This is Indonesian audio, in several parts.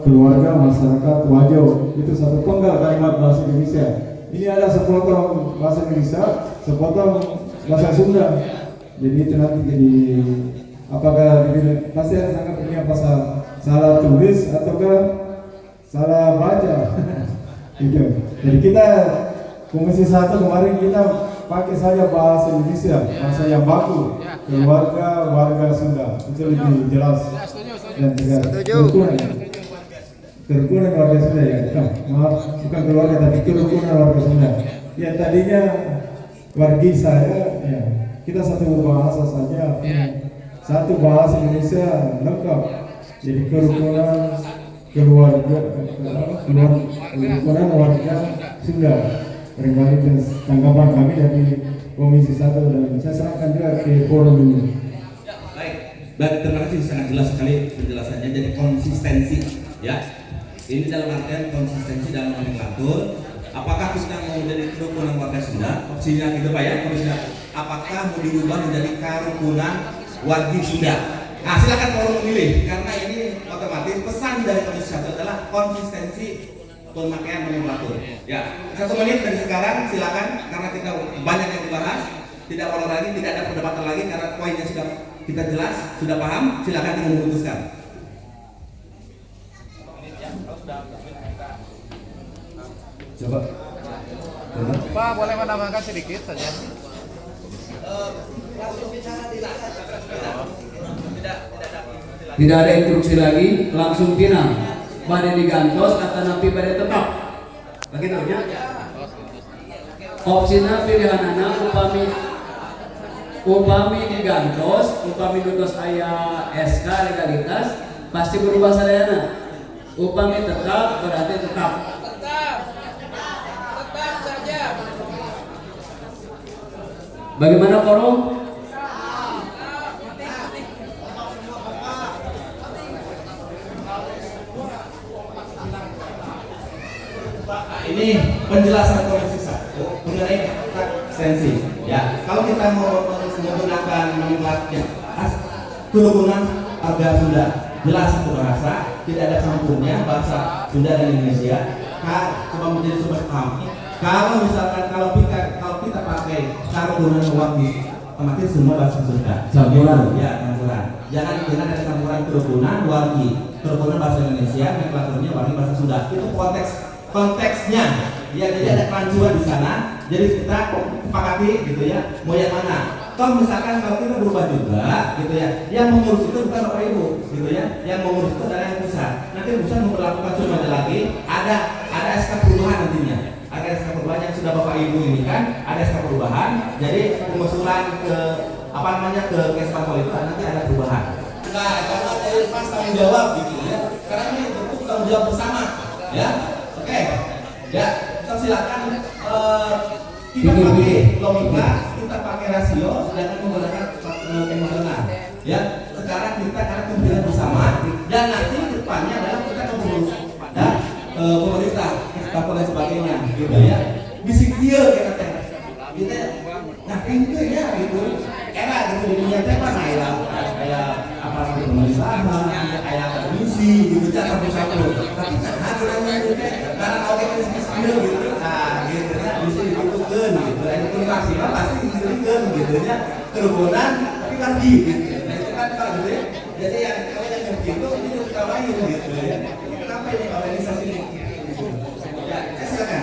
keluarga masyarakat Wajo. Itu satu penggal kalimat bahasa Indonesia. Ini ada sepotong bahasa Indonesia, sepotong bahasa Sunda. Jadi itu nanti jadi apakah pasti ada sangat ini apa salah tulis ataukah salah baca. Gitu. Jadi kita Komisi 1 kemarin kita pakai saja bahasa Indonesia, bahasa yang baku, keluarga warga Sunda, itu lebih jelas dan tegas. Kerukunan warga Sunda ya, bukan keluarga tapi kerukunan warga Sunda. Ya tadinya wargi saya, ya kita satu bahasa saja, satu bahasa Indonesia lengkap. Jadi kerukunan keluarga, kerukunan warga Sunda. Barangkali tanggapan kami dari Komisi 1 dan saya serahkan juga ke forum ini. Baik, terima kasih, sangat jelas sekali penjelasannya. Jadi konsistensi, ya. Ini dalam artian konsistensi dalam nomenklatur. Apakah kita mau menjadi kerukunan warga Sunda? Opsinya gitu Pak ya, opsinya. Apakah mau diubah menjadi kerukunan wargi Sunda? Nah, silakan forum memilih karena ini otomatis pesan dari Komisi 1 adalah konsistensi pemakaian nomenklatur. Ya, 1 menit dari sekarang silakan karena kita banyak yang dibahas, tidak ulur lagi, tidak ada perdebatan lagi karena poinnya sudah kita jelas, sudah paham. Silakan tinggal memutuskan. Coba. Pak, boleh menambahkan sedikit saja. Tidak ada instruksi lagi, langsung final. Pada digantos kata napi pada tetap. Begitu ya. Opsina pilihan anak upami digantos, upami nutos aya SK legalitas pasti berubah sadayana. Upami tetap berarti tetap. Tetap saja. Bagaimana forum? Ini penjelasan Komisi 1 mengenai ekstensi. Ya, kalau kita mau menggunakan nomenklatur kerukunan warga Sunda, jelas satu bahasa, tidak ada campurnya bahasa Sunda dan Indonesia. Coba menjadi sumber paham. Kalau misalkan kalau kita pakai kerukunan wargi, otomatis semua bahasa Sunda. Campuran. Ya, campuran. Jangan ada campuran kerukunan wargi, kerukunan bahasa Indonesia, nomenklaturnya wargi bahasa Sunda. Itu konteksnya, ya, jadi ada kerancuan di sana. Jadi kita sepakati gitu ya, mau yang mana. Toh misalkan kalau kita berubah juga gitu ya, yang mengurus itu bukan Bapak Ibu gitu ya, yang mengurus itu adalah yang pusat. Nanti pusat memperlakukan semuanya lagi, ada SK perubahan nantinya, ada SK perubahan yang sudah Bapak Ibu ini kan, ada SK perubahan. Jadi pengusulan ke ke Kesbangpol itu nanti ada perubahan. Nah, karena dari pas tanggung jawab gitu ya, karena ini bentuk tanggung jawab bersama, ya. Oke, ya, kita silakan kita pakai logika, kita pakai rasio, jangan menggunakan emosional. Ya, sekarang kita karena kemudian bersama, dan nanti depannya adalah kita mengurus pada pemerintah, dan lain sebagainya, gitu ya. Bisik dia kita, nah itu ya gitu, era gitu di dunia teh kan kayak apa sih pemerintahan, kayak akademisi gitu, jangan satu. Tapi nah kiranya itu karena oke kita skill gitu, nah gitu ya bisa ditentukan gitu, itu maksimal pasti ditentukan gitu ya, kerukunan tapi lagi gitu, nah itu kan kalau gitu ya, jadi yang kalau yang begitu ini kita lain gitu ya, kenapa ini organisasi ini? Ya, silakan.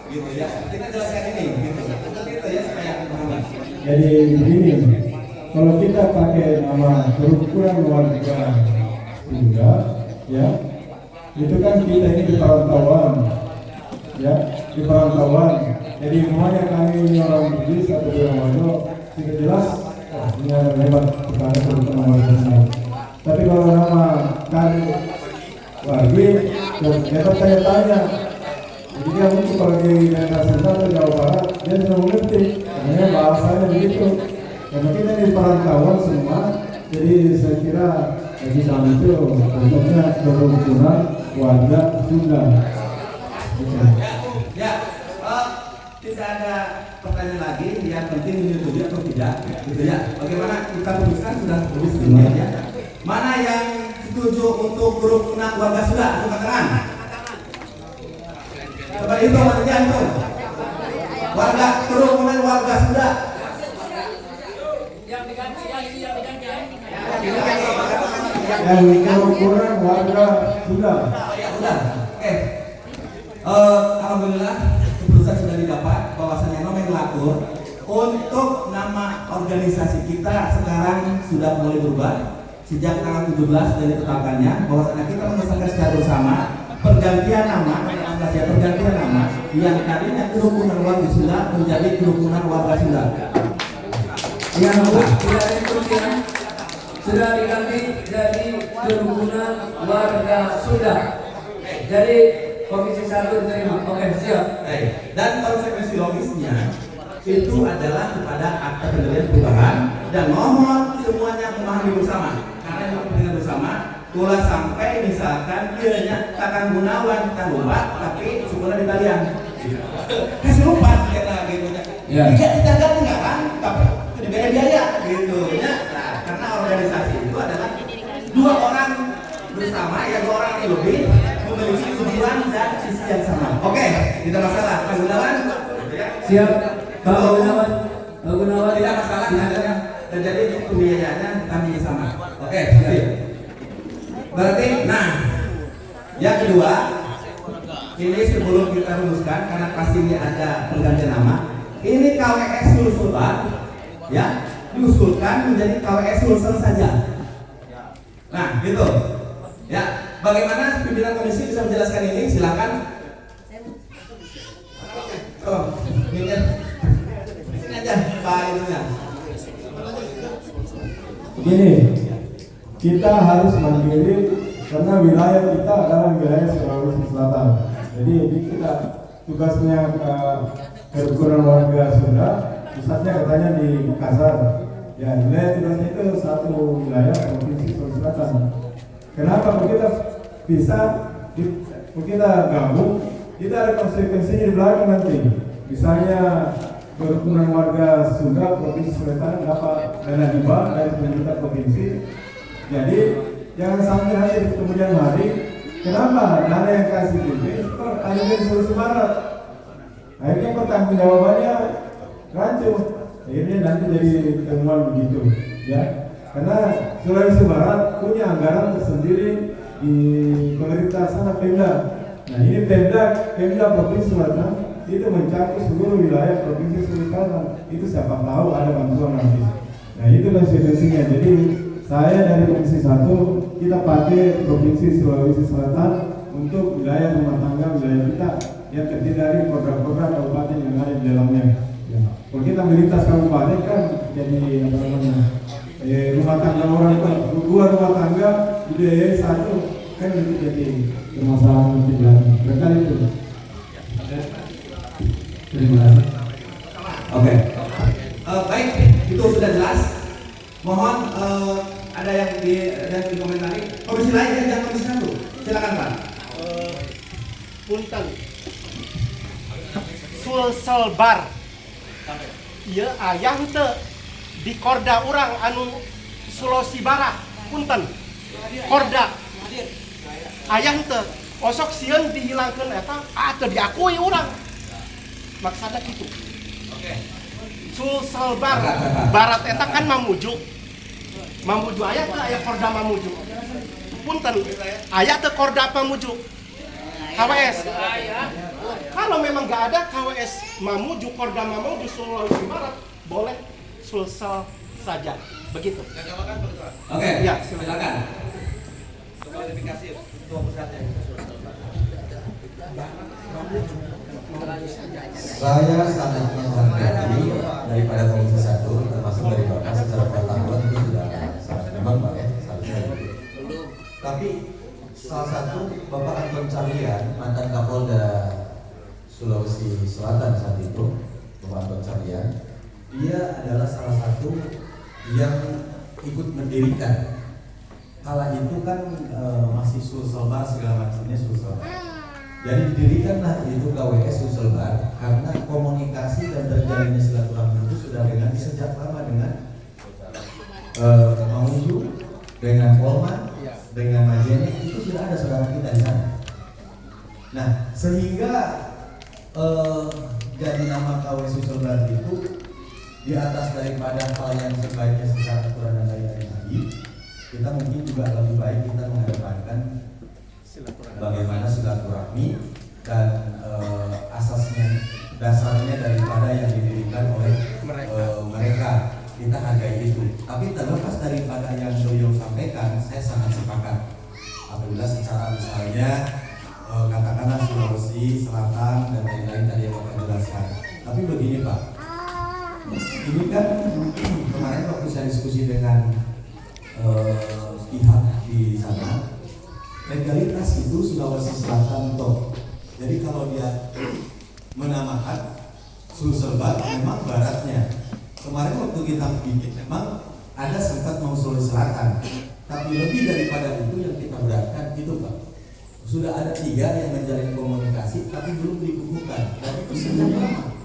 Gitu ya, kita jelaskan ini gitu. Itu ya supaya paham. Jadi begini, kalau kita pakai nama kerukunan warga Sunda, ya, itu kan kita ini di perantauan, ya, di perantauan. Jadi semuanya kami ini orang Bugis atau orang Wajo tidak jelas, ini lewat kepada kerukunan warga Sunda. Tapi kalau nama kami wargi, dapat tanya-tanya. Jadi dia mungkin kalau di daerah Sunda atau Jawa Barat dia sudah mengerti, karena bahasanya begitu. Karena kita di perantauan semua, jadi saya kira di sana itu contohnya kerukunan warga Sunda. Ya, tidak ada pertanyaan lagi. Yang penting menyetujui atau tidak, gitu ya. Bagaimana kita putuskan sudah tulis di ya. Mana yang setuju untuk kerukunan warga Sunda? Angkat tangan. Coba itu maksudnya itu. Warga kerukunan warga Sunda. Yang kerukunan warga Sunda. Ya udah. Oke. Alhamdulillah keputusan sudah didapat bahwasanya nomenklatur untuk nama organisasi kita sekarang sudah mulai berubah. Sejak tanggal 17 dari ditetapkannya bahwasanya kita mengesahkan secara bersama pergantian nama yang tadinya kerukunan warga Sunda menjadi kerukunan warga Sunda. Yang sudah diganti jadi kerukunan warga Sunda. Jadi komisi 1 diterima. Oke, siap. Dan konsekuensi logisnya itu adalah kepada akta pendirian perubahan dan mohon semuanya memahami bersama karena ini kepentingan bersama. Tulah sampai misalkan kiranya takkan Gunawan tak lupa tapi syukurnya di kalian kasih lupa kita gitu ya. Kita ganti nggak kan tapi itu beda biaya gitu ya. Nah, karena organisasi itu adalah dua orang bersama ya, dua orang yang lebih memiliki tujuan dan visi yang sama. Oke, tidak masalah. Pak Gunawan Siap. Pak Gunawan tidak masalah adanya terjadi pembiayaannya kami sama. Oke, siap. Berarti, nah, yang kedua, ini sebelum kita rumuskan, karena pasti ini ada pergantian nama. Ini KWS Sulsel, ya, diusulkan menjadi KWS Sulsel saja. Nah, gitu, ya. Bagaimana pimpinan komisi bisa menjelaskan ini? Silakan. Oh, ini aja, Pak Itunya. Begini, kita harus mandiri karena wilayah kita adalah wilayah Sulawesi Selatan. Jadi kita tugasnya kerukunan warga Sunda, pusatnya katanya di Makassar. Ya, wilayah tugasnya itu satu wilayah provinsi Sulawesi Selatan. Kenapa kita bisa kita gabung? Kita ada konsekuensinya di belakang nanti. Misalnya kerukunan warga Sunda provinsi Selatan dapat dana hibah dari pemerintah provinsi. Jadi jangan sampai nanti di kemudian hari, kenapa dana yang kasih itu ada dari Sulawesi Barat? Akhirnya pertanggungjawabannya rancu. Akhirnya nanti jadi temuan begitu, ya. Karena Sulawesi Barat punya anggaran tersendiri di pemerintah sana Pemda. Nah ini Pemda provinsi Selatan itu mencakup seluruh wilayah provinsi Sulawesi Selatan. Itu siapa tahu ada bantuan nanti. Nah itu konsekuensinya. Jadi saya dari Komisi 1 kita pakai Provinsi Sulawesi Selatan untuk wilayah rumah tangga wilayah kita yang terdiri dari program-program kabupaten yang ada di dalamnya. Ya. Kalau kita melintas kabupaten kan jadi apa namanya rumah tangga orang dua rumah tangga budaya satu kan itu jadi permasalahan nanti belakang. Berkali itu. Terima kasih. Oke. Baik, itu sudah jelas. Mohon ada yang dikomentari. Komisi lain yang jangan komisi 1. Silakan Pak. Punten. Sulselbar. Ieu aya henteu di Korda urang anu Sulawesi Barat. Punten. Korda. Aya henteu. Osok sieun dihilangkeun eta teu diakui urang. Maksudna kitu. Oke. Sulselbar Barat eta kan Mamuju. Mamuju aya teu aya Korda Mamuju. Punten, aya teu Korda Mamuju. KWS. Kalau memang nggak ada KWS Mamuju, Korda Mamuju Sulawesi Barat, boleh Sulsel saja. Begitu. Oke, Ya, silakan. Klarifikasi untuk pusatnya. Saya sangat menghargai daripada Komisi 1 termasuk dari Bapak secara pengetahuan itu sudah sangat memang Pak ya seharusnya begitu. Tapi salah satu Bapak Anton Carlian mantan Kapolda Sulawesi Selatan saat itu, Bapak Anton Carlian, dia adalah salah satu yang ikut mendirikan. Kala itu kan masih Sulselbar segala macamnya Sulselbar. Jadi didirikanlah itu KWS Sulselbar karena komunikasi dan terjalinnya silaturahmi itu sudah dengan sejak lama dengan Mamuju, dengan Polman, dengan Majene itu sudah ada saudara kita di sana. Nah, sehingga jadi nama KW Sulsel Barat itu di atas daripada hal yang sebaiknya secara aturan dan lain-lain tadi, kita mungkin juga lebih baik kita mengedepankan bagaimana silaturahmi dan asasnya, dasarnya daripada yang didirikan oleh mereka. Kita hargai itu. Tapi terlepas daripada yang beliau sampaikan, saya sangat sepakat. Apabila secara misalnya katakanlah Sulawesi Selatan dan lain-lain tadi yang Bapak jelaskan. Tapi begini Pak, ini kan kemarin waktu saya diskusi dengan pihak di sana, legalitas itu Sulawesi Selatan toh. Jadi kalau dia menamakan Sulsel Barat memang baratnya. Kemarin waktu kita bikin memang ada sempat mau Sulawesi Selatan, tapi lebih daripada itu yang kita beratkan itu Pak. Sudah ada 3 yang menjalin komunikasi tapi belum dikukuhkan, dan itu sejak lama.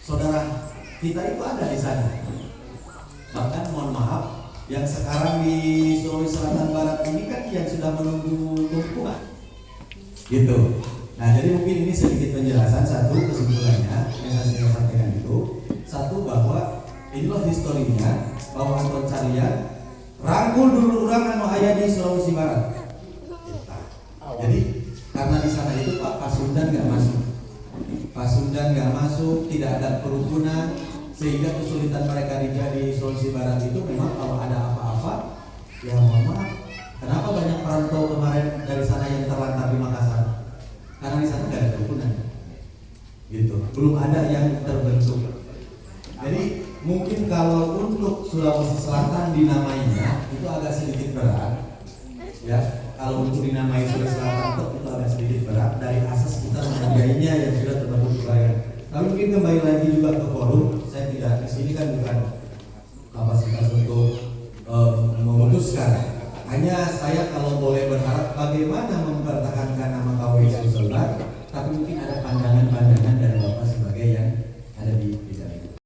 Saudara kita itu ada di sana. Bahkan mohon maaf, yang sekarang di Sulawesi Selatan Barat ini kan yang sudah menunggu tumpuan. Gitu. Nah, jadi mungkin ini sedikit penjelasan. Satu, kesimpulannya yang saya sampaikan itu, satu bahwa inilah historinya bahwa Anton Carlyan rangkul dulu orang anu aya di Sulawesi Barat. Jadi karena di sana itu Pak Pasundan nggak masuk, tidak ada kerukunan, sehingga kesulitan mereka di Sulawesi Barat itu memang kalau ada apa-apa, ya mohon maaf. Kenapa banyak perantau kemarin dari sana yang terlantar di Makassar? Karena di sana nggak ada kerukunan, gitu. Belum ada yang terbentuk. Jadi mungkin kalau untuk Sulawesi Selatan dinamainya itu agak sedikit berat, ya. Kalau untuk dinamai Sulawesi Selatan itu agak sedikit berat dari asas kita menghargainya yang sudah terbentuk kemarin. Tapi mungkin kembali lagi juga ke forum, saya tidak di sini kan bukan kapasitas untuk memutuskan. Hanya saya kalau boleh berharap bagaimana